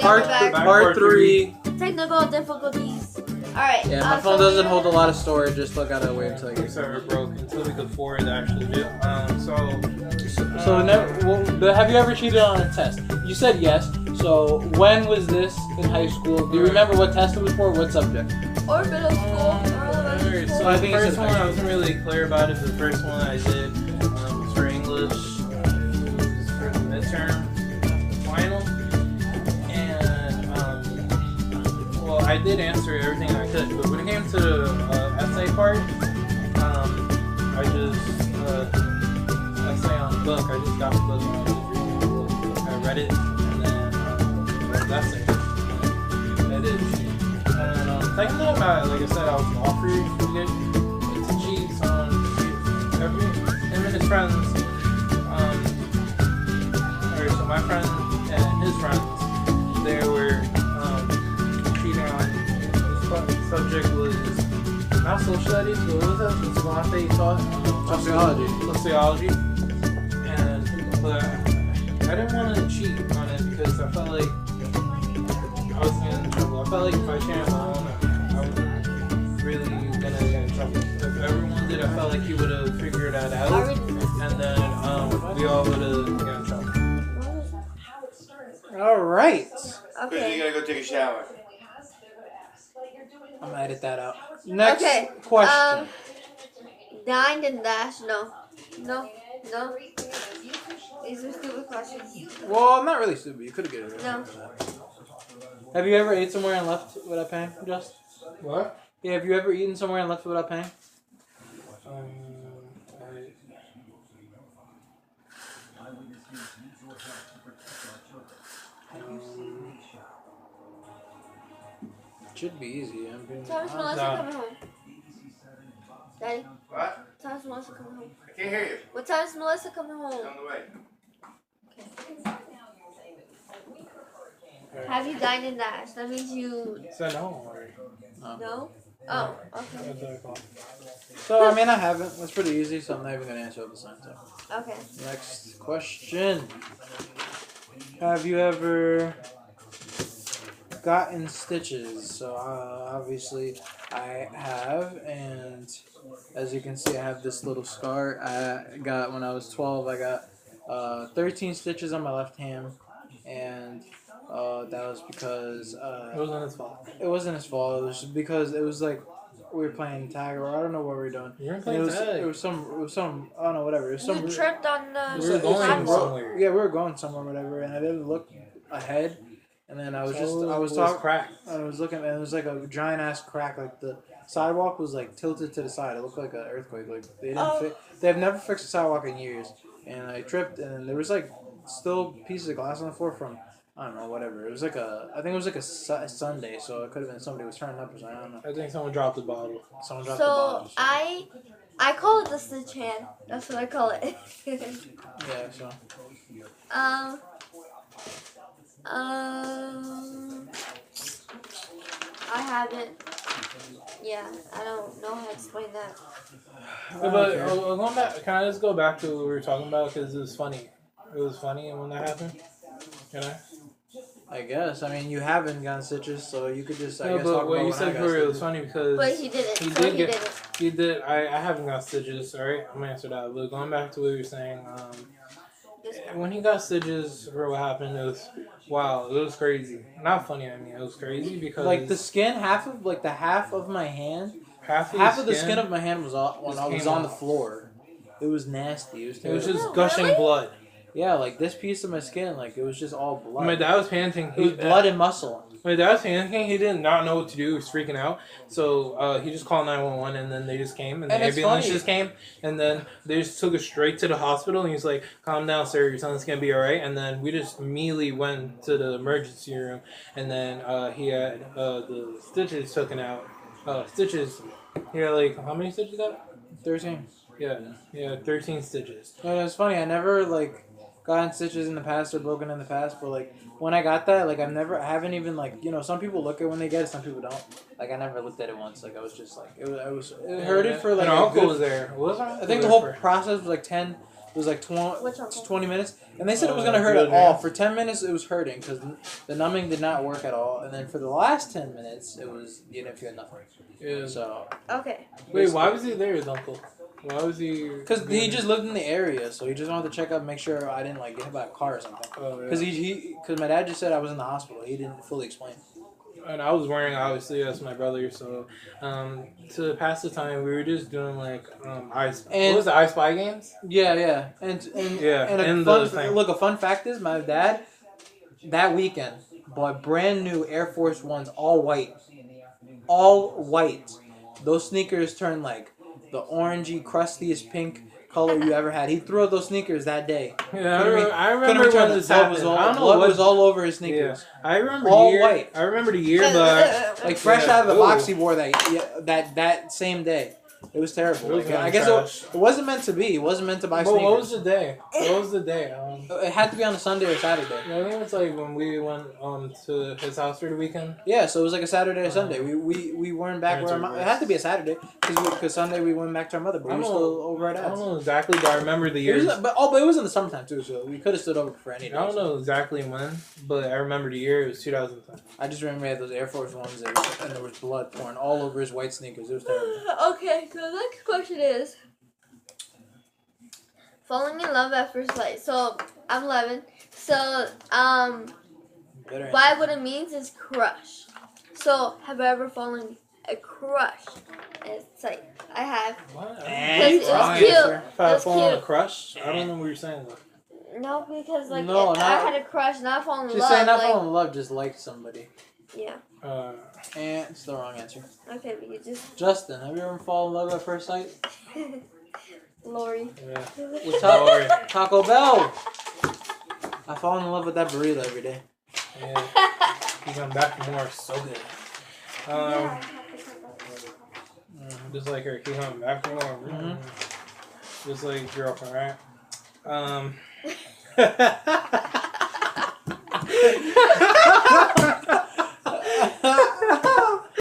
Part 3. Technical difficulties. Alright. Yeah, my phone doesn't hold a lot of storage, just gotta wait until I get server broke until we could afford to actually do. Have you ever cheated on a test? You said yes. So when was this in high school? Do you remember what test it was for? What subject? Or middle school. So I think the first one I wasn't really clear about it. The first one I did was for English. It was for the midterm final, and well, I did answer everything I could, but when it came to the essay part, I just essay on the book. I just got the book and I was just reading the book. I read it and then wrote the essay. I did cheat. And technically, like I said, I was all free to get to cheat on him and his friends. So my friend and his friends, they were cheating on. The subject was not social studies, but what was it? The last day you taught? Sociology. But I didn't want to cheat on it because I felt like I was getting in trouble. I felt like if I cheated on my own, I wasn't really gonna get in trouble. If everyone did, I felt like he would have figured that out, and then we all would have got in trouble. All right. Okay. You gotta go take a shower. I'm gonna edit that out. Next question. Dined and dash. No. These are stupid questions. Well, I'm not really stupid. You could have given it. No. Have you ever ate somewhere and left without paying, Just? What? Yeah, have you ever eaten somewhere and left without paying? Should be easy. Thomas Melissa coming home. Daddy? What? Thomas Melissa coming home. I can't hear you. What time is Melissa coming home? It's on the way. Okay. Have you dined and dashed? That means you... Said no already. No? Oh, okay. So, I mean, I haven't. It's pretty easy, so I'm not even going to answer at the same time. Okay. Next question. Have you ever gotten stitches? So, obviously, I have, and as you can see, I have this little scar I got when I was 12. I got 13 stitches on my left hand, and that was because it wasn't his fault. It wasn't his fault. It was just because it was like we were playing tag, or I don't know what we were doing. You were playing tag. It was some. I don't know, whatever. It was some. You tripped on the. We were going somewhere. Yeah, we were going somewhere, whatever, and I didn't look ahead. And then I was cracked. I was looking, and it was like a giant ass crack. Like the sidewalk was like tilted to the side. It looked like an earthquake. Like they have never fixed a sidewalk in years. And I tripped, and there was like still pieces of glass on the floor from I don't know, whatever. It was like I think it was like a Sunday, so it could have been somebody was turning up or something. I don't know. I think someone dropped the bottle. Someone dropped the bottle. So I call it the stitch hand. That's what I call it. Yeah. So. I haven't. Yeah, I don't know how to explain that. But going back, can I just go back to what we were talking about because it was funny. It was funny when that happened. Can I? I guess. I mean, you haven't gotten stitches, so you could just. No, but what you said before, it was funny because. But he didn't. He did. I haven't got stitches. All right, I'm gonna answer that. But going back to what you were saying, when he got stitches for what happened, it was wow. It was crazy. Not funny. I mean, it was crazy because like the skin, half of my hand, half of the skin of my hand was when I was on the floor. It was nasty. It was just gushing blood. Yeah, like this piece of my skin, like it was just all blood. My dad was panicking. It was blood and muscle. My dad was panicking. He did not know what to do. He was freaking out. So he just called 911, and then they just came, and the ambulance just came, and then they just took us straight to the hospital. And he's like, "Calm down, sir. Your son's gonna be all right." And then we just immediately went to the emergency room, and then he had the stitches taken out. Stitches. He had like how many stitches? Got 13. Yeah, 13 stitches. No, it's funny. I never like gotten stitches in the past or broken in the past, but like when I got that, like I haven't even like, you know, some people look at it when they get it, some people don't. Like I never looked at it once. Like I was just like it hurted for like. My uncle was there. I think the whole process was like 10 It was like Which uncle? 20 minutes, and they said it was gonna hurt at all. For 10 minutes, it was hurting because the numbing did not work at all, and then for the last 10 minutes, it was you didn't feel nothing. Yeah. So Okay. Wait, why was he there, his uncle? Why was he? because he just lived in the area, so he just wanted to check up, make sure I didn't like get hit by a car or something. Oh, yeah. Because my dad just said I was in the hospital. He didn't fully explain. And I was wearing, obviously, that's my brother, so to pass the time, we were just doing like ice. And- What was it, I Spy games? Yeah, and Yeah, and and a the fun, thing. look, a fun fact is my dad that weekend bought brand new Air Force Ones, all white. Those sneakers turned like the orangey, crustiest pink color you ever had. He threw out those sneakers that day. Yeah, Couldn't I Couldn't remember return when it. this Blood was happened. all, I don't know blood what. was all over his Yeah, sneakers. I remember All the year. white. I remember the year, but Like fresh Yeah. out of the Ooh. box he wore that same day. It was terrible. It was Like, I really guess trash. it wasn't meant to be. It wasn't meant to buy but sneakers. what was the day? What was the day? It had to be on a Sunday or Saturday. I think it's like when we went to his house for the weekend. Yeah, so it was like a Saturday or Sunday. We weren't back where our mom. It had to be a Saturday because Sunday we went back to our mother, but we I were don't still over at I don't Ad's. know exactly, but I remember the It was, years. but it was in the summertime too, so we could have stood over for any I day. don't know exactly when, but I remember the year. It was 2010. I just remember he had those Air Force Ones and there was blood pouring all over his white sneakers. It was terrible. Okay, so the next question is falling in love at first sight. So I'm 11. So Better answer. why what it means is crush. So have I ever fallen a crush at sight? I have. What? Eh, Because it was wrong cute. answer. If I That's fall on a cute. crush, I don't know what you're saying. Though. No, because like No, I not- had a crush, not falling in Just love. saying not like, falling in love, just like somebody. Yeah. And it's the wrong answer. Okay, but you just Justin, have you ever fallen in love at first sight? Lori. Yeah. With Lori. Taco Bell. I fall in love with that burrito every day. Yeah. He's on back for more. So good. Just like her. Keep coming back for more. Mhm. Just like your girlfriend, right?